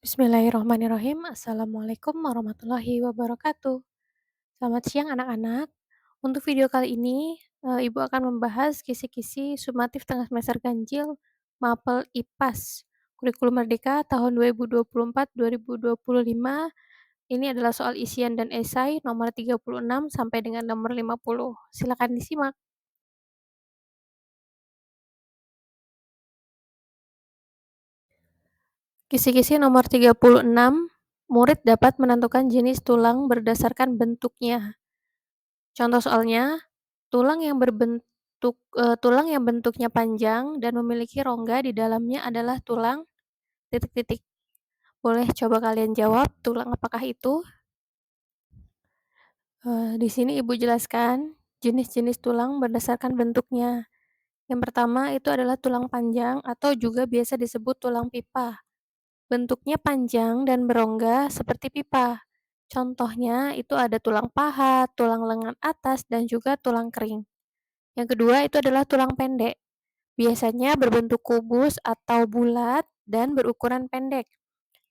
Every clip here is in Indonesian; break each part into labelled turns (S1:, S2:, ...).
S1: Bismillahirrahmanirrahim. Assalamualaikum warahmatullahi wabarakatuh. Selamat siang anak-anak. Untuk video kali ini, Ibu akan membahas kisi-kisi sumatif tengah semester ganjil Mapel IPAS Kurikulum Merdeka tahun 2024-2025. Ini adalah soal isian dan esai nomor 36 sampai dengan nomor 50. Silakan disimak. Kisi-kisi nomor 36, murid dapat menentukan jenis tulang berdasarkan bentuknya. Contoh soalnya, tulang yang bentuknya panjang dan memiliki rongga di dalamnya adalah tulang titik-titik. Boleh coba kalian jawab tulang apakah itu? Di sini Ibu jelaskan jenis-jenis tulang berdasarkan bentuknya. Yang pertama itu adalah tulang panjang atau juga biasa disebut tulang pipa. Bentuknya panjang dan berongga seperti pipa. Contohnya itu ada tulang paha, tulang lengan atas, dan juga tulang kering. Yang kedua itu adalah tulang pendek. Biasanya berbentuk kubus atau bulat dan berukuran pendek.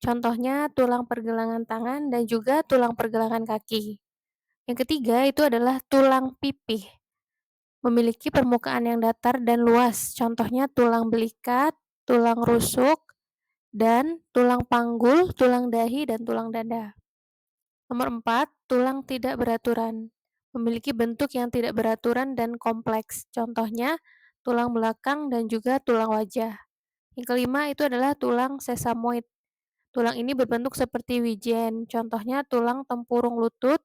S1: Contohnya tulang pergelangan tangan dan juga tulang pergelangan kaki. Yang ketiga itu adalah tulang pipih. Memiliki permukaan yang datar dan luas. Contohnya tulang belikat, tulang rusuk, dan tulang panggul, tulang dahi, dan tulang dada. Nomor 4, tulang tidak beraturan. Memiliki bentuk yang tidak beraturan dan kompleks. Contohnya tulang belakang dan juga tulang wajah. Yang kelima itu adalah tulang sesamoid. Tulang ini berbentuk seperti wijen. Contohnya tulang tempurung lutut,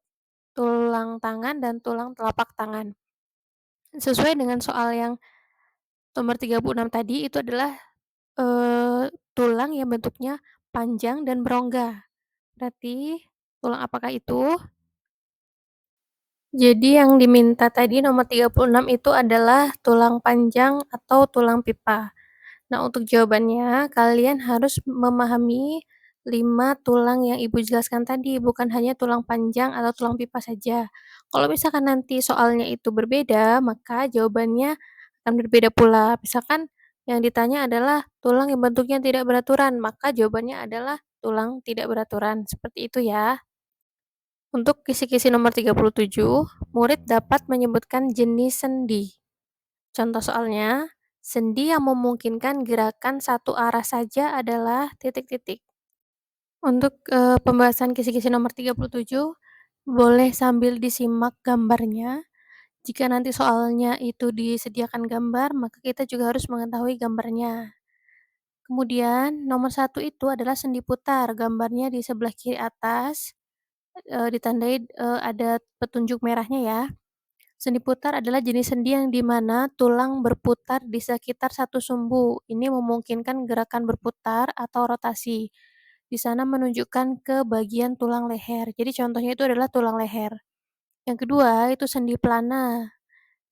S1: tulang tangan, dan tulang telapak tangan. Sesuai dengan soal yang nomor 36 tadi, itu adalah tulang yang bentuknya panjang dan berongga. Berarti tulang apakah itu? Jadi yang diminta tadi nomor 36 itu adalah tulang panjang atau tulang pipa. Nah, untuk jawabannya, kalian harus memahami 5 tulang yang Ibu jelaskan tadi, bukan hanya tulang panjang atau tulang pipa saja. Kalau misalkan nanti soalnya itu berbeda, maka jawabannya akan berbeda pula. Misalkan yang ditanya adalah tulang yang bentuknya tidak beraturan, maka jawabannya adalah tulang tidak beraturan. Seperti itu ya. Untuk kisi-kisi nomor 37, murid dapat menyebutkan jenis sendi. Contoh soalnya, sendi yang memungkinkan gerakan satu arah saja adalah titik-titik. Untuk pembahasan kisi-kisi nomor 37, boleh sambil disimak gambarnya. Jika nanti soalnya itu disediakan gambar, maka kita juga harus mengetahui gambarnya. Kemudian, nomor 1 itu adalah sendi putar. Gambarnya di sebelah kiri atas, ditandai ada petunjuk merahnya ya. Sendi putar adalah jenis sendi yang di mana tulang berputar di sekitar satu sumbu. Ini memungkinkan gerakan berputar atau rotasi. Di sana menunjukkan ke bagian tulang leher. Jadi contohnya itu adalah tulang leher. Yang kedua itu sendi pelana.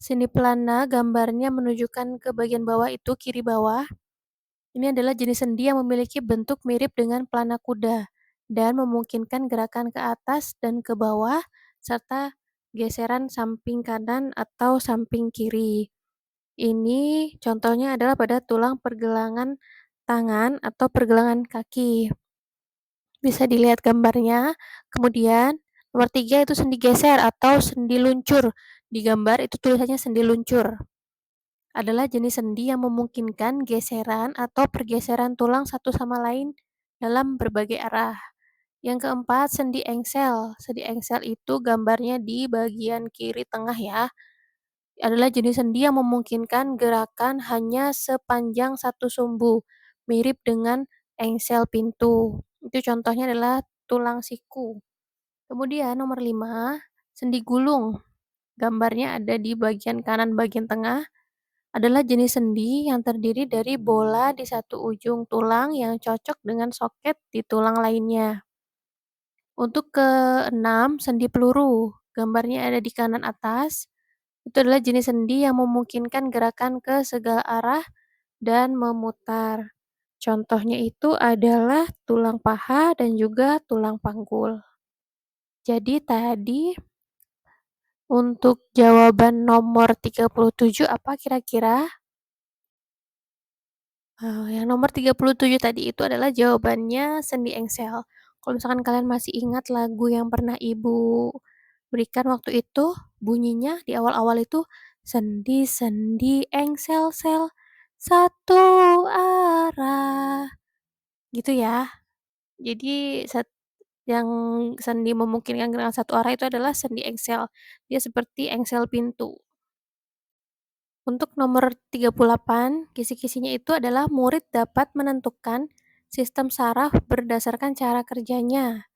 S1: Sendi pelana gambarnya menunjukkan ke bagian bawah itu kiri bawah. Ini adalah jenis sendi yang memiliki bentuk mirip dengan pelana kuda dan memungkinkan gerakan ke atas dan ke bawah serta geseran samping kanan atau samping kiri. Ini contohnya adalah pada tulang pergelangan tangan atau pergelangan kaki. Bisa dilihat gambarnya. Kemudian nomor 3 itu sendi geser atau sendi luncur. Di gambar itu tulisannya sendi luncur. Adalah jenis sendi yang memungkinkan geseran atau pergeseran tulang satu sama lain dalam berbagai arah. Yang keempat, sendi engsel. Sendi engsel itu gambarnya di bagian kiri tengah ya. Adalah jenis sendi yang memungkinkan gerakan hanya sepanjang satu sumbu, mirip dengan engsel pintu. Itu contohnya adalah tulang siku. Kemudian nomor 5, sendi gulung. Gambarnya ada di bagian kanan bagian tengah. Adalah jenis sendi yang terdiri dari bola di satu ujung tulang yang cocok dengan soket di tulang lainnya. Untuk keenam, sendi peluru. Gambarnya ada di kanan atas. Itu adalah jenis sendi yang memungkinkan gerakan ke segala arah dan memutar. Contohnya itu adalah tulang paha dan juga tulang panggul. Jadi tadi untuk jawaban nomor 37 apa kira-kira? Yang nomor 37 tadi itu adalah jawabannya sendi engsel. Kalau misalkan kalian masih ingat lagu yang pernah Ibu berikan waktu itu, bunyinya di awal-awal itu, "Sendi-sendi engsel-sel, satu arah." Gitu ya. Jadi yang sendi memungkinkan gerakan satu arah itu adalah sendi engsel. Dia seperti engsel pintu. Untuk nomor 38, kisi-kisinya itu adalah murid dapat menentukan sistem saraf berdasarkan cara kerjanya.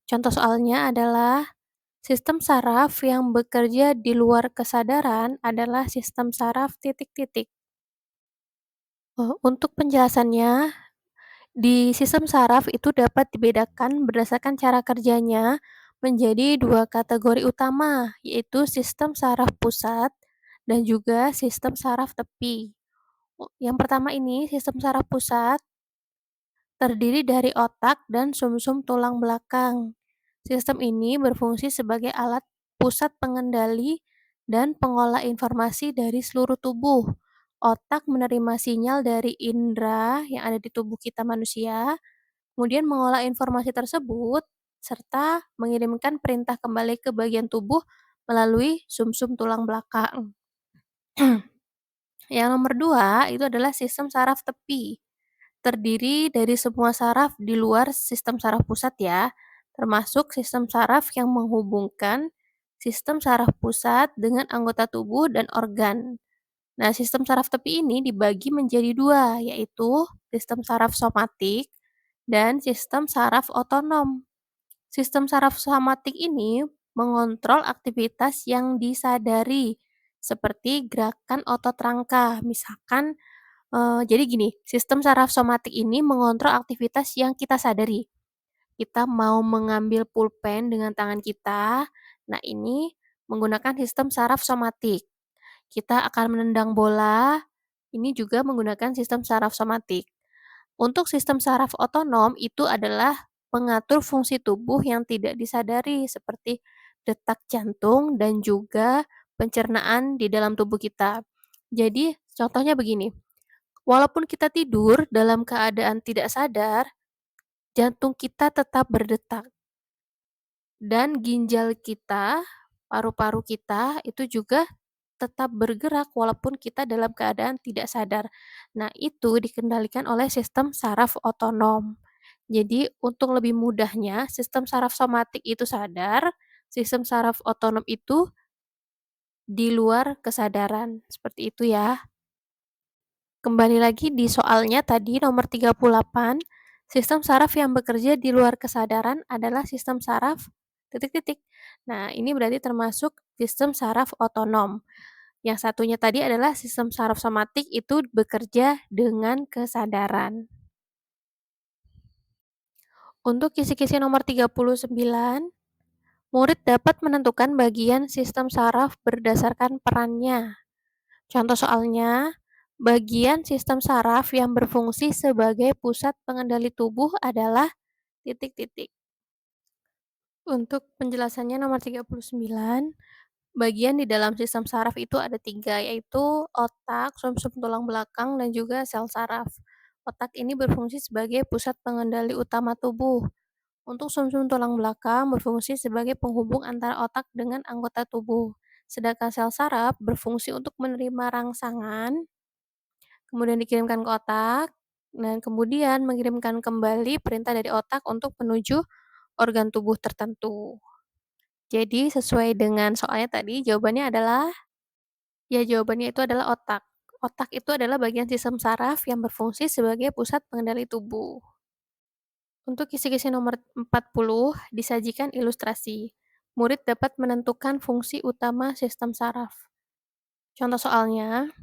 S1: Contoh soalnya adalah sistem saraf yang bekerja di luar kesadaran adalah sistem saraf titik-titik. Untuk penjelasannya, di sistem saraf itu dapat dibedakan berdasarkan cara kerjanya menjadi dua kategori utama, yaitu sistem saraf pusat dan juga sistem saraf tepi. Yang pertama ini, sistem saraf pusat terdiri dari otak dan sumsum tulang belakang. Sistem ini berfungsi sebagai alat pusat pengendali dan pengolah informasi dari seluruh tubuh. Otak menerima sinyal dari indera yang ada di tubuh kita manusia, kemudian mengolah informasi tersebut, serta mengirimkan perintah kembali ke bagian tubuh melalui sumsum tulang belakang. Yang nomor 2 itu adalah sistem saraf tepi. Terdiri dari semua saraf di luar sistem saraf pusat ya, termasuk sistem saraf yang menghubungkan sistem saraf pusat dengan anggota tubuh dan organ. Nah, sistem saraf tepi ini dibagi menjadi dua, yaitu sistem saraf somatik dan sistem saraf otonom. Sistem saraf somatik ini mengontrol aktivitas yang disadari, seperti gerakan otot rangka. Misalkan, jadi gini, sistem saraf somatik ini mengontrol aktivitas yang kita sadari. Kita mau mengambil pulpen dengan tangan kita, nah ini menggunakan sistem saraf somatik. Kita akan menendang bola, ini juga menggunakan sistem saraf somatik. Untuk sistem saraf otonom itu adalah pengatur fungsi tubuh yang tidak disadari seperti detak jantung dan juga pencernaan di dalam tubuh kita. Jadi, contohnya begini, walaupun kita tidur dalam keadaan tidak sadar, jantung kita tetap berdetak dan ginjal kita, paru-paru kita itu juga tetap bergerak walaupun kita dalam keadaan tidak sadar. Nah, itu dikendalikan oleh sistem saraf otonom. Jadi, untuk lebih mudahnya, sistem saraf somatik itu sadar, sistem saraf otonom itu di luar kesadaran. Seperti itu ya. Kembali lagi di soalnya tadi nomor 38, sistem saraf yang bekerja di luar kesadaran adalah sistem saraf titik-titik. Nah, ini berarti termasuk sistem saraf otonom. Yang satunya tadi adalah sistem saraf somatik itu bekerja dengan kesadaran. Untuk kisi-kisi nomor 39, murid dapat menentukan bagian sistem saraf berdasarkan perannya. Contoh soalnya, bagian sistem saraf yang berfungsi sebagai pusat pengendali tubuh adalah titik-titik. Untuk penjelasannya nomor 39, bagian di dalam sistem saraf itu ada tiga, yaitu otak, sumsum tulang belakang, dan juga sel saraf. Otak ini berfungsi sebagai pusat pengendali utama tubuh. Untuk sumsum tulang belakang berfungsi sebagai penghubung antara otak dengan anggota tubuh. Sedangkan sel saraf berfungsi untuk menerima rangsangan, kemudian dikirimkan ke otak, dan kemudian mengirimkan kembali perintah dari otak untuk menuju organ tubuh tertentu. Jadi sesuai dengan soalnya tadi, jawabannya adalah, ya jawabannya itu adalah otak. Otak itu adalah bagian sistem saraf yang berfungsi sebagai pusat pengendali tubuh. Untuk kisi-kisi nomor 40, disajikan ilustrasi. Murid dapat menentukan fungsi utama sistem saraf. Contoh soalnya,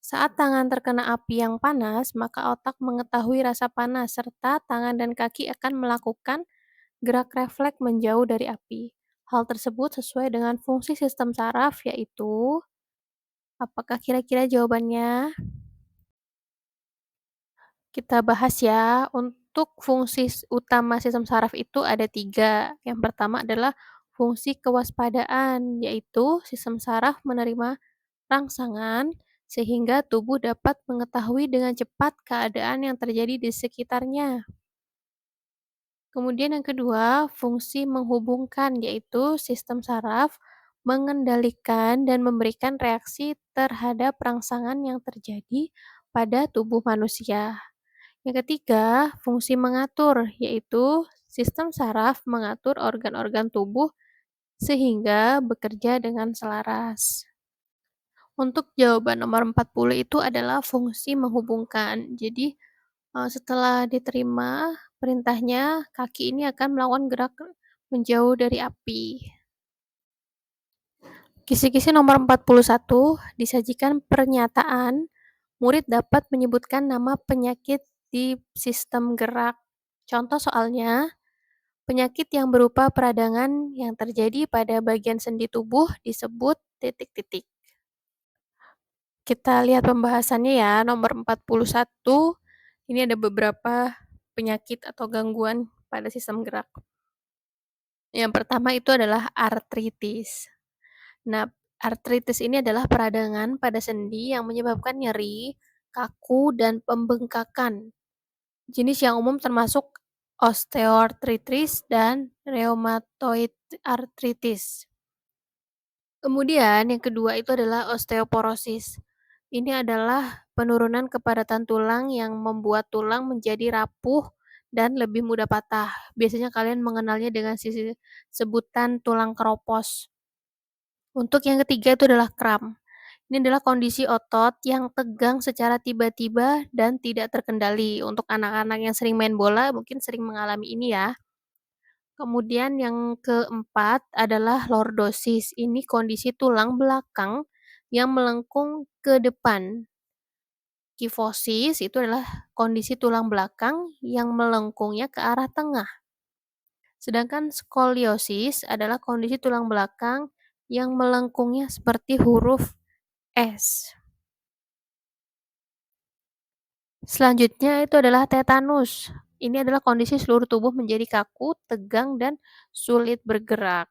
S1: saat tangan terkena api yang panas, maka otak mengetahui rasa panas serta tangan dan kaki akan melakukan gerak refleks menjauh dari api. Hal tersebut sesuai dengan fungsi sistem saraf, yaitu, apakah kira-kira jawabannya? Kita bahas ya. Untuk fungsi utama sistem saraf itu ada tiga. Yang pertama adalah fungsi kewaspadaan, yaitu sistem saraf menerima rangsangan sehingga tubuh dapat mengetahui dengan cepat keadaan yang terjadi di sekitarnya. Kemudian yang kedua, fungsi menghubungkan, yaitu sistem saraf mengendalikan dan memberikan reaksi terhadap rangsangan yang terjadi pada tubuh manusia. Yang ketiga, fungsi mengatur, yaitu sistem saraf mengatur organ-organ tubuh sehingga bekerja dengan selaras. Untuk jawaban nomor 40 itu adalah fungsi menghubungkan. Jadi, setelah diterima perintahnya, kaki ini akan melakukan gerak menjauh dari api. Kisi-kisi nomor 41 disajikan pernyataan, murid dapat menyebutkan nama penyakit di sistem gerak. Contoh soalnya, penyakit yang berupa peradangan yang terjadi pada bagian sendi tubuh disebut titik-titik. Kita lihat pembahasannya ya, nomor 41. Ini ada beberapa penyakit atau gangguan pada sistem gerak. Yang pertama itu adalah artritis. Nah, artritis ini adalah peradangan pada sendi yang menyebabkan nyeri, kaku, dan pembengkakan. Jenis yang umum termasuk osteoartritis dan rheumatoid arthritis. Kemudian yang kedua itu adalah osteoporosis. Ini adalah penurunan kepadatan tulang yang membuat tulang menjadi rapuh dan lebih mudah patah. Biasanya kalian mengenalnya dengan sebutan tulang keropos. Untuk yang ketiga itu adalah kram. Ini adalah kondisi otot yang tegang secara tiba-tiba dan tidak terkendali. Untuk anak-anak yang sering main bola mungkin sering mengalami ini ya. Kemudian yang keempat adalah lordosis. Ini kondisi tulang belakang yang melengkung ke depan. Kifosis itu adalah kondisi tulang belakang yang melengkungnya ke arah tengah. Sedangkan skoliosis adalah kondisi tulang belakang yang melengkungnya seperti huruf S. Selanjutnya itu adalah tetanus. Ini adalah kondisi seluruh tubuh menjadi kaku, tegang, dan sulit bergerak.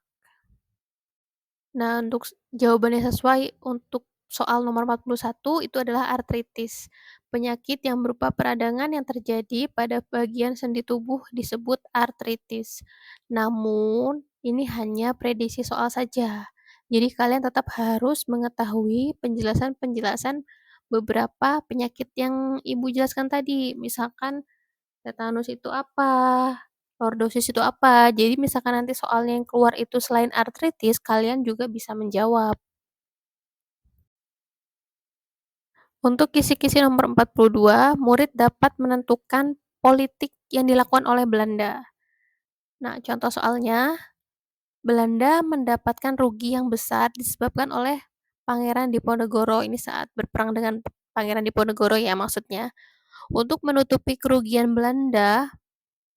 S1: Nah, untuk jawaban yang sesuai untuk soal nomor 41 itu adalah artritis. Penyakit yang berupa peradangan yang terjadi pada bagian sendi tubuh disebut artritis. Namun, ini hanya prediksi soal saja. Jadi kalian tetap harus mengetahui penjelasan-penjelasan beberapa penyakit yang Ibu jelaskan tadi. Misalkan tetanus itu apa? Lordosis itu apa? Jadi misalkan nanti soalnya yang keluar itu selain artritis, kalian juga bisa menjawab. Untuk kisi-kisi nomor 42, murid dapat menentukan politik yang dilakukan oleh Belanda. Nah, contoh soalnya, Belanda mendapatkan rugi yang besar disebabkan oleh Pangeran Diponegoro. Ini saat berperang dengan Pangeran Diponegoro ya maksudnya. Untuk menutupi kerugian Belanda,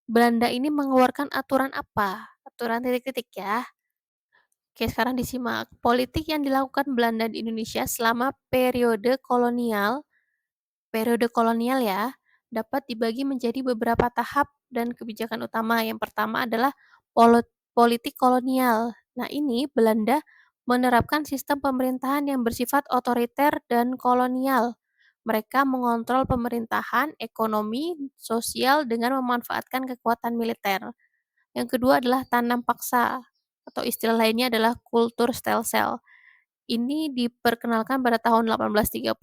S1: Belanda ini mengeluarkan aturan apa? Aturan titik-titik ya. Oke, sekarang disimak. Politik yang dilakukan Belanda di Indonesia selama periode kolonial ya, dapat dibagi menjadi beberapa tahap dan kebijakan utama. Yang pertama adalah politik kolonial. Nah, ini Belanda menerapkan sistem pemerintahan yang bersifat otoriter dan kolonial. Mereka mengontrol pemerintahan, ekonomi, sosial dengan memanfaatkan kekuatan militer. Yang kedua adalah tanam paksa, atau istilah lainnya adalah kultur stem cell. Ini diperkenalkan pada tahun 1830.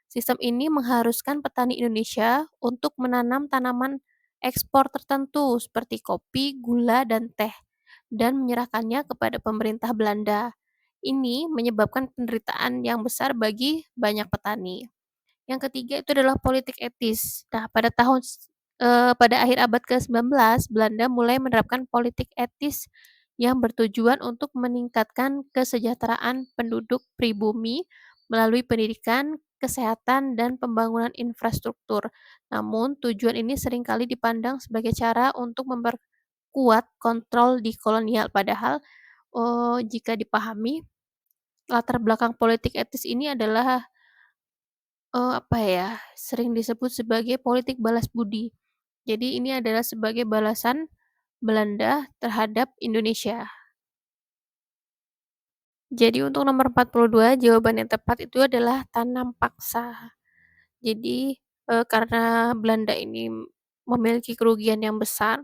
S1: Sistem ini mengharuskan petani Indonesia untuk menanam tanaman ekspor tertentu seperti kopi, gula, dan teh, dan menyerahkannya kepada pemerintah Belanda. Ini menyebabkan penderitaan yang besar bagi banyak petani. Yang ketiga itu adalah politik etis. Nah, pada akhir abad ke-19, Belanda mulai menerapkan politik etis yang bertujuan untuk meningkatkan kesejahteraan penduduk pribumi melalui pendidikan, kesehatan, dan pembangunan infrastruktur. Namun, tujuan ini seringkali dipandang sebagai cara untuk memperkuat kontrol di kolonial. Padahal, jika dipahami, latar belakang politik etis ini adalah apa ya, sering disebut sebagai politik balas budi. Jadi ini adalah sebagai balasan Belanda terhadap Indonesia. Jadi untuk nomor 42 jawaban yang tepat itu adalah tanam paksa. Jadi, karena Belanda ini memiliki kerugian yang besar,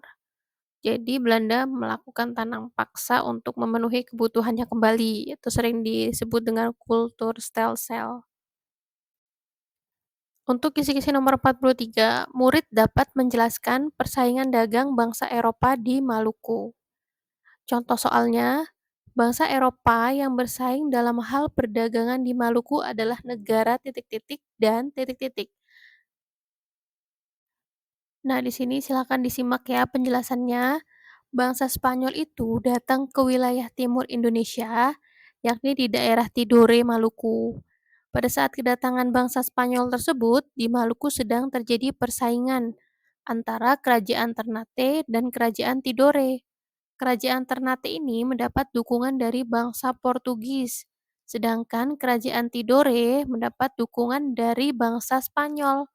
S1: jadi Belanda melakukan tanam paksa untuk memenuhi kebutuhannya kembali, itu sering disebut dengan kultur stelsel. Untuk kisi-kisi nomor 43, murid dapat menjelaskan persaingan dagang bangsa Eropa di Maluku. Contoh soalnya, bangsa Eropa yang bersaing dalam hal perdagangan di Maluku adalah negara titik-titik dan titik-titik. Nah, di sini silakan disimak ya penjelasannya. Bangsa Spanyol itu datang ke wilayah timur Indonesia, yakni di daerah Tidore, Maluku. Pada saat kedatangan bangsa Spanyol tersebut, di Maluku sedang terjadi persaingan antara Kerajaan Ternate dan Kerajaan Tidore. Kerajaan Ternate ini mendapat dukungan dari bangsa Portugis, sedangkan Kerajaan Tidore mendapat dukungan dari bangsa Spanyol.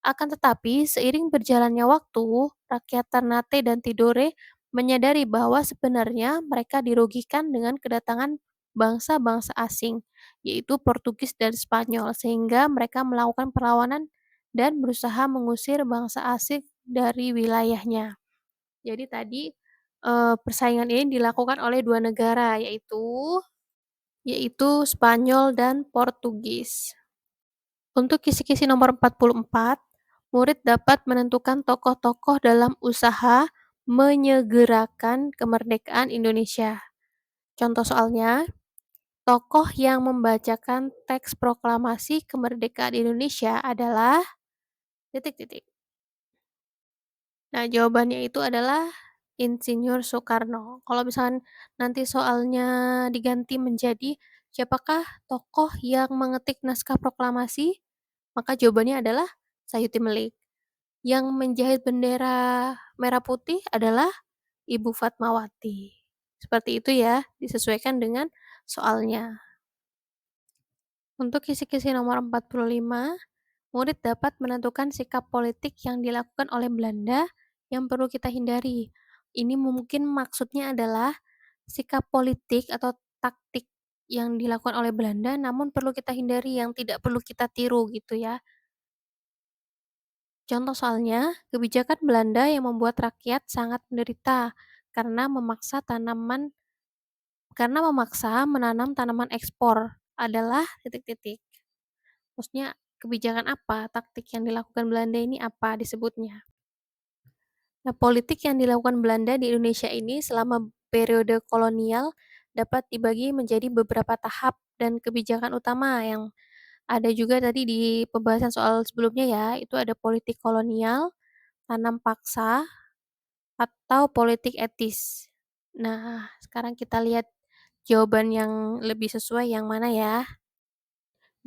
S1: Akan tetapi, seiring berjalannya waktu, rakyat Ternate dan Tidore menyadari bahwa sebenarnya mereka dirugikan dengan kedatangan bangsa-bangsa asing, yaitu Portugis dan Spanyol, sehingga mereka melakukan perlawanan dan berusaha mengusir bangsa asing dari wilayahnya. Jadi tadi, persaingan ini dilakukan oleh 2 negara, yaitu Spanyol dan Portugis. Untuk kisi-kisi nomor 44, murid dapat menentukan tokoh-tokoh dalam usaha menyegerakan kemerdekaan Indonesia. Contoh soalnya, tokoh yang membacakan teks proklamasi kemerdekaan Indonesia adalah titik-titik. Nah, jawabannya itu adalah Insinyur Soekarno. Kalau misalkan nanti soalnya diganti menjadi siapakah tokoh yang mengetik naskah proklamasi, maka jawabannya adalah Sayuti Melik. Yang menjahit bendera merah putih adalah Ibu Fatmawati. Seperti itu ya, disesuaikan dengan soalnya. Untuk kisi-kisi nomor 45, murid dapat menentukan sikap politik yang dilakukan oleh Belanda yang perlu kita hindari. Ini mungkin maksudnya adalah sikap politik atau taktik yang dilakukan oleh Belanda namun perlu kita hindari, yang tidak perlu kita tiru gitu ya. Contoh soalnya, kebijakan Belanda yang membuat rakyat sangat menderita karena memaksa menanam tanaman ekspor adalah titik-titik. Maksudnya kebijakan apa? Taktik yang dilakukan Belanda ini apa disebutnya? Nah, politik yang dilakukan Belanda di Indonesia ini selama periode kolonial dapat dibagi menjadi beberapa tahap dan kebijakan utama yang ada juga tadi di pembahasan soal sebelumnya ya, itu ada politik kolonial, tanam paksa, atau politik etis. Nah, sekarang kita lihat jawaban yang lebih sesuai yang mana ya.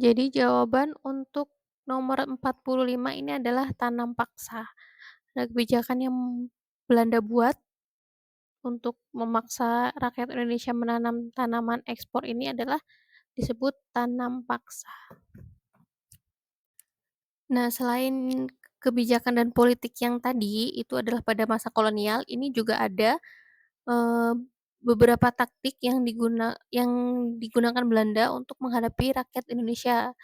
S1: Jadi jawaban untuk nomor 45 ini adalah tanam paksa. Nah, kebijakan yang Belanda buat untuk memaksa rakyat Indonesia menanam tanaman ekspor ini adalah disebut tanam paksa. Nah, selain kebijakan dan politik yang tadi itu adalah pada masa kolonial, ini juga ada eee, beberapa taktik yang digunakan Belanda untuk menghadapi rakyat Indonesia.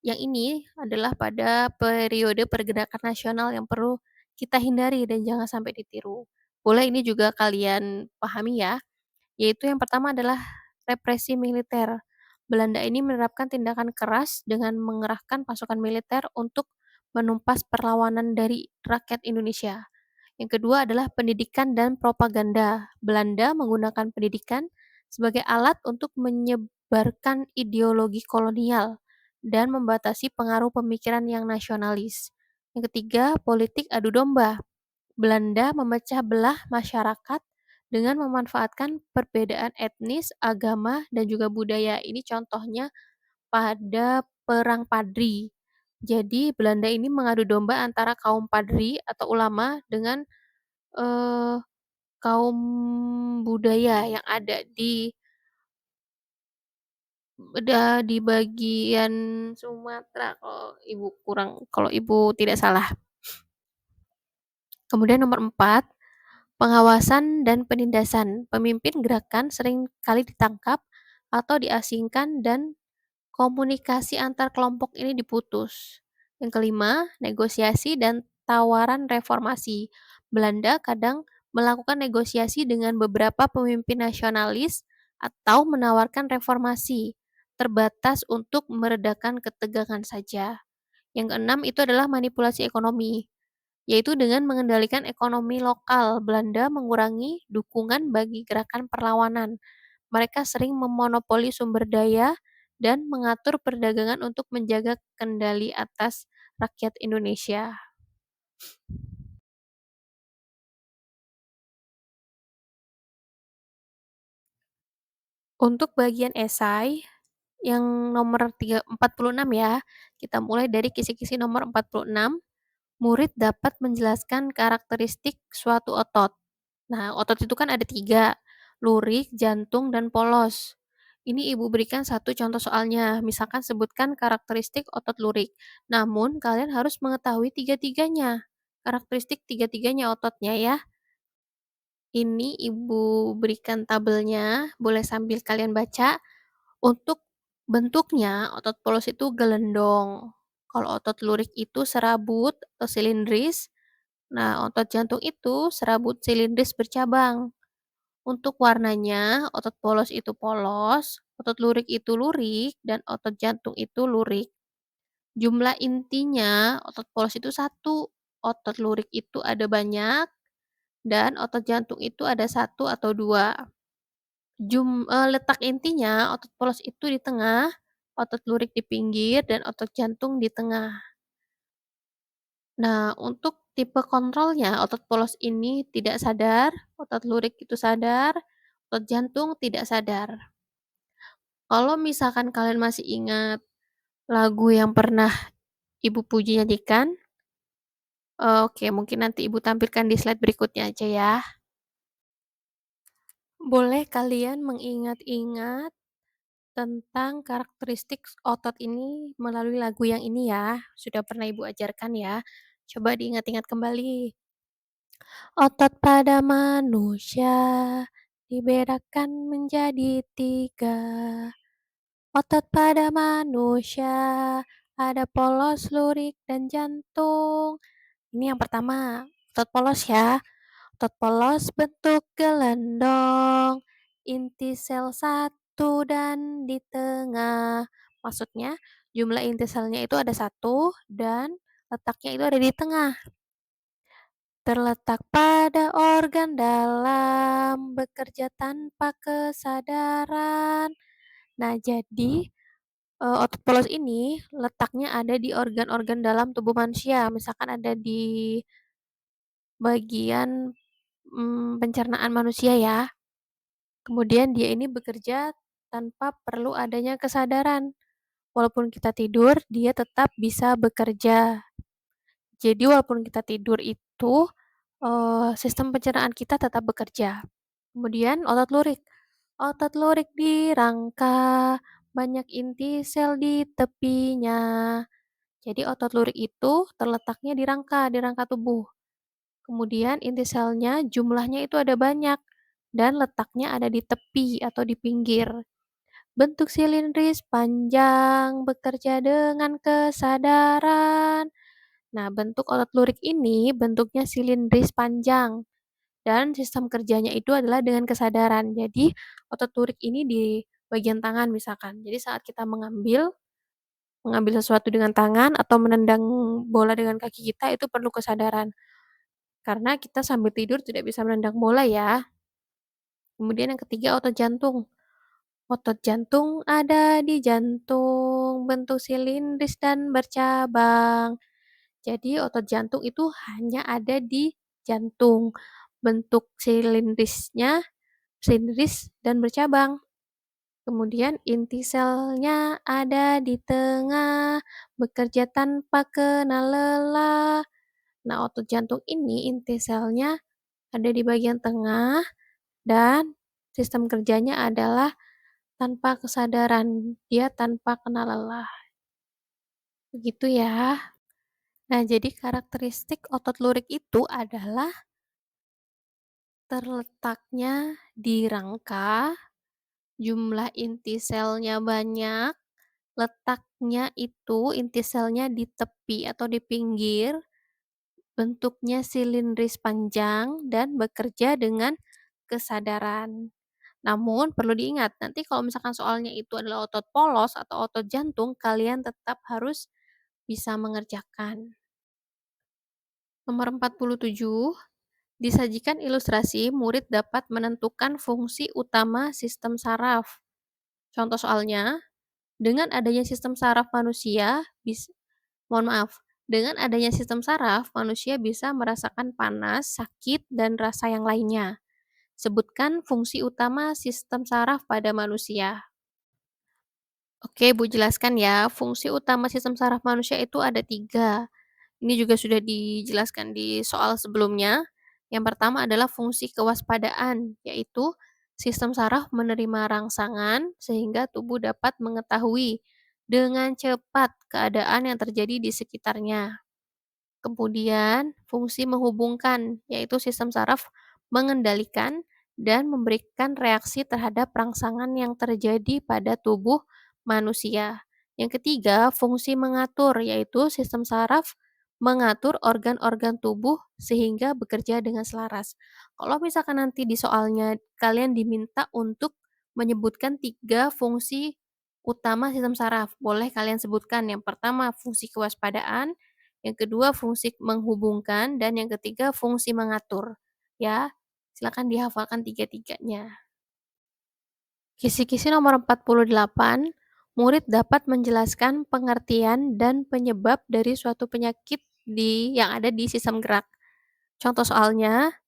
S1: Yang ini adalah pada periode pergerakan nasional yang perlu kita hindari dan jangan sampai ditiru. Boleh ini juga kalian pahami ya, yaitu yang pertama adalah represi militer. Belanda ini menerapkan tindakan keras dengan mengerahkan pasukan militer untuk menumpas perlawanan dari rakyat Indonesia. Yang kedua adalah pendidikan dan propaganda. Belanda menggunakan pendidikan sebagai alat untuk menyebarkan ideologi kolonial dan membatasi pengaruh pemikiran yang nasionalis. Yang ketiga, politik adu domba. Belanda memecah belah masyarakat dengan memanfaatkan perbedaan etnis, agama, dan juga budaya. Ini contohnya pada Perang Padri. Jadi Belanda ini mengadu domba antara kaum padri atau ulama dengan Eee, kaum budaya yang ada di bagian Sumatera kalau Ibu tidak salah. Kemudian nomor 4, pengawasan dan penindasan. Pemimpin gerakan sering kali ditangkap atau diasingkan dan komunikasi antar kelompok ini diputus. Yang kelima, negosiasi dan tawaran reformasi. Belanda kadang melakukan negosiasi dengan beberapa pemimpin nasionalis atau menawarkan reformasi terbatas untuk meredakan ketegangan saja. Yang keenam itu adalah manipulasi ekonomi, yaitu dengan mengendalikan ekonomi lokal. Belanda mengurangi dukungan bagi gerakan perlawanan. Mereka sering memonopoli sumber daya dan mengatur perdagangan untuk menjaga kendali atas rakyat Indonesia. Untuk bagian esai yang nomor 46 ya, kita mulai dari kisi-kisi nomor 46. Murid dapat menjelaskan karakteristik suatu otot. Nah, otot itu kan ada 3, lurik, jantung, dan polos. Ini ibu berikan satu contoh soalnya, misalkan sebutkan karakteristik otot lurik. Namun, kalian harus mengetahui tiga-tiganya. Karakteristik tiga-tiganya ototnya ya. Ini ibu berikan tabelnya, boleh sambil kalian baca. Untuk bentuknya, otot polos itu gelendong. Kalau otot lurik itu serabut atau silindris. Nah, otot jantung itu serabut silindris bercabang. Untuk warnanya, otot polos itu polos, otot lurik itu lurik, dan otot jantung itu lurik. Jumlah intinya, otot polos itu satu, otot lurik itu ada banyak, dan otot jantung itu ada satu atau dua. Letak intinya, otot polos itu di tengah, otot lurik di pinggir, dan otot jantung di tengah. Nah, untuk tipe kontrolnya, otot polos ini tidak sadar, otot lurik itu sadar, otot jantung tidak sadar. Kalau misalkan kalian masih ingat lagu yang pernah Ibu Puji nyanyikan, oke, mungkin nanti Ibu tampilkan di slide berikutnya aja ya. Boleh kalian mengingat-ingat tentang karakteristik otot ini melalui lagu yang ini ya. Sudah pernah Ibu ajarkan ya. Coba diingat-ingat kembali. Otot pada manusia dibedakan menjadi 3. Otot pada manusia ada polos, lurik, dan jantung. Ini yang pertama, otot polos ya. Otot polos bentuk gelendong, inti sel satu dan di tengah. Maksudnya jumlah inti selnya itu ada satu dan letaknya itu ada di tengah. Terletak pada organ dalam, bekerja tanpa kesadaran. Nah, jadi otot polos ini letaknya ada di organ-organ dalam tubuh manusia. Misalkan ada di bagian pencernaan manusia ya. Kemudian dia ini bekerja tanpa perlu adanya kesadaran. Walaupun kita tidur, dia tetap bisa bekerja. Jadi walaupun kita tidur itu sistem pencernaan kita tetap bekerja. Kemudian otot lurik. Otot lurik di rangka, banyak inti sel di tepinya. Jadi otot lurik itu terletaknya di rangka tubuh. Kemudian inti selnya jumlahnya itu ada banyak dan letaknya ada di tepi atau di pinggir. Bentuk silindris panjang, bekerja dengan kesadaran. Nah, bentuk otot lurik ini bentuknya silindris panjang dan sistem kerjanya itu adalah dengan kesadaran. Jadi, otot lurik ini di bagian tangan misalkan. Jadi saat kita mengambil mengambil sesuatu dengan tangan atau menendang bola dengan kaki kita itu perlu kesadaran. Karena kita sambil tidur tidak bisa menendang bola ya. Kemudian yang ketiga otot jantung. Otot jantung ada di jantung, bentuk silindris dan bercabang. Jadi otot jantung itu hanya ada di jantung. Bentuk silindris dan bercabang. Kemudian inti selnya ada di tengah, bekerja tanpa kenal lelah. Nah, otot jantung ini inti selnya ada di bagian tengah dan sistem kerjanya adalah tanpa kesadaran, dia tanpa kenal lelah. Begitu ya. Nah, jadi karakteristik otot lurik itu adalah terletaknya di rangka, jumlah inti selnya banyak, letaknya itu inti selnya di tepi atau di pinggir, bentuknya silindris panjang, dan bekerja dengan kesadaran. Namun perlu diingat, nanti kalau misalkan soalnya itu adalah otot polos atau otot jantung, kalian tetap harus bisa mengerjakan. Nomor 47, disajikan ilustrasi, murid dapat menentukan fungsi utama sistem saraf. Contoh soalnya, dengan adanya sistem saraf manusia, mohon maaf, dengan adanya sistem saraf, manusia bisa merasakan panas, sakit, dan rasa yang lainnya. Sebutkan fungsi utama sistem saraf pada manusia. Oke, Bu jelaskan ya. Fungsi utama sistem saraf manusia itu ada tiga. Ini juga sudah dijelaskan di soal sebelumnya. Yang pertama adalah fungsi kewaspadaan, yaitu sistem saraf menerima rangsangan sehingga tubuh dapat mengetahui dengan cepat keadaan yang terjadi di sekitarnya. Kemudian, fungsi menghubungkan, yaitu sistem saraf mengendalikan dan memberikan reaksi terhadap rangsangan yang terjadi pada tubuh manusia. Yang ketiga, fungsi mengatur, yaitu sistem saraf mengatur organ-organ tubuh sehingga bekerja dengan selaras. Kalau misalkan nanti di soalnya kalian diminta untuk menyebutkan tiga fungsi utama sistem saraf, boleh kalian sebutkan. Yang pertama, fungsi kewaspadaan, yang kedua fungsi menghubungkan, dan yang ketiga fungsi mengatur. Ya, silakan dihafalkan tiga-tiganya. Kisi-kisi nomor 48, murid dapat menjelaskan pengertian dan penyebab dari suatu penyakit yang ada di sistem gerak. Contoh soalnya,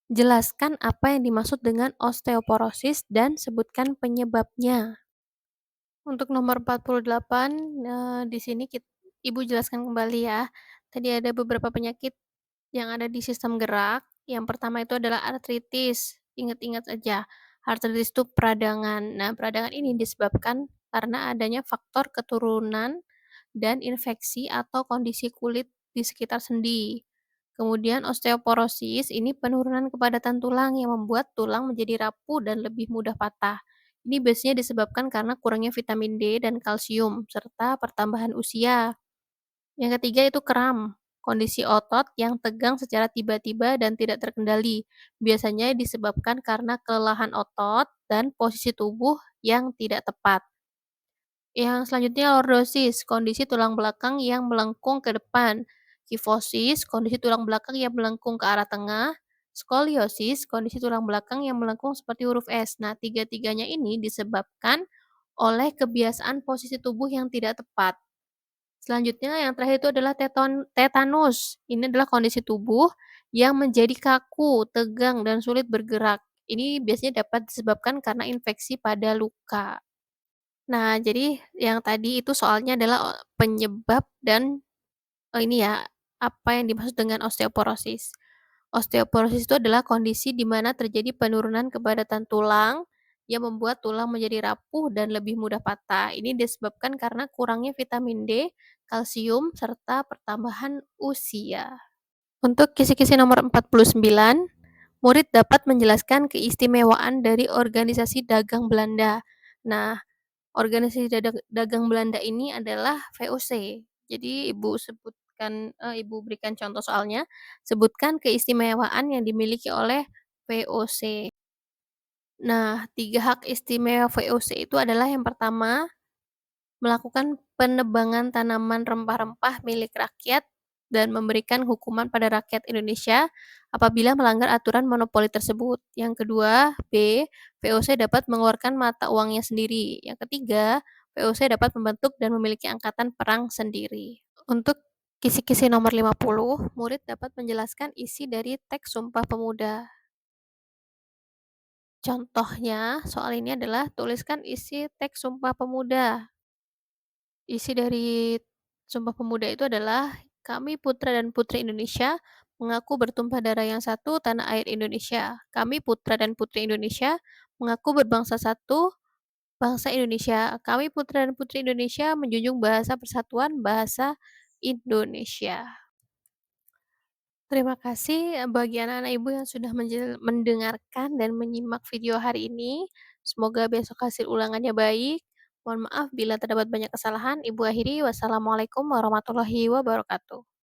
S1: jelaskan apa yang dimaksud dengan osteoporosis dan sebutkan penyebabnya. Untuk nomor 48, di sini Ibu jelaskan kembali ya. Tadi ada beberapa penyakit yang ada di sistem gerak. Yang pertama itu adalah artritis. Ingat-ingat aja, artritis itu peradangan. Nah, peradangan ini disebabkan karena adanya faktor keturunan dan infeksi atau kondisi kulit di sekitar sendi. Kemudian osteoporosis ini penurunan kepadatan tulang yang membuat tulang menjadi rapuh dan lebih mudah patah. Ini biasanya disebabkan karena kurangnya vitamin D dan kalsium serta pertambahan usia. Yang ketiga itu kram, kondisi otot yang tegang secara tiba-tiba dan tidak terkendali. Biasanya disebabkan karena kelelahan otot dan posisi tubuh yang tidak tepat. Yang selanjutnya lordosis, kondisi tulang belakang yang melengkung ke depan. Kifosis, kondisi tulang belakang yang melengkung ke arah tengah. Skoliosis, kondisi tulang belakang yang melengkung seperti huruf S. Nah, tiga-tiganya ini disebabkan oleh kebiasaan posisi tubuh yang tidak tepat. Selanjutnya yang terakhir itu adalah tetanus. Ini adalah kondisi tubuh yang menjadi kaku, tegang, dan sulit bergerak. Ini biasanya dapat disebabkan karena infeksi pada luka. Nah, jadi yang tadi itu soalnya adalah penyebab dan ini ya, apa yang dimaksud dengan osteoporosis. Osteoporosis itu adalah kondisi di mana terjadi penurunan kepadatan tulang yang membuat tulang menjadi rapuh dan lebih mudah patah. Ini disebabkan karena kurangnya vitamin D, kalsium, serta pertambahan usia. Untuk kisi-kisi nomor 49, murid dapat menjelaskan keistimewaan dari organisasi dagang Belanda. Nah, organisasi dagang Belanda ini adalah VOC. Jadi Ibu berikan contoh soalnya, sebutkan keistimewaan yang dimiliki oleh VOC. Nah, 3 hak istimewa VOC itu adalah yang pertama, melakukan penebangan tanaman rempah-rempah milik rakyat dan memberikan hukuman pada rakyat Indonesia apabila melanggar aturan monopoli tersebut. Yang kedua, B, VOC dapat mengeluarkan mata uangnya sendiri. Yang ketiga, VOC dapat membentuk dan memiliki angkatan perang sendiri. Untuk kisi-kisi nomor 50, murid dapat menjelaskan isi dari teks Sumpah Pemuda. Contohnya, soal ini adalah tuliskan isi teks Sumpah Pemuda. Isi dari Sumpah Pemuda itu adalah, kami putra dan putri Indonesia mengaku bertumpah darah yang satu tanah air Indonesia. Kami putra dan putri Indonesia mengaku berbangsa satu bangsa Indonesia. Kami putra dan putri Indonesia menjunjung bahasa persatuan bahasa Indonesia. Terima kasih bagi anak-anak ibu yang sudah mendengarkan dan menyimak video hari ini. Semoga besok hasil ulangannya baik. Mohon maaf bila terdapat banyak kesalahan. Ibu akhiri, wassalamualaikum warahmatullahi wabarakatuh.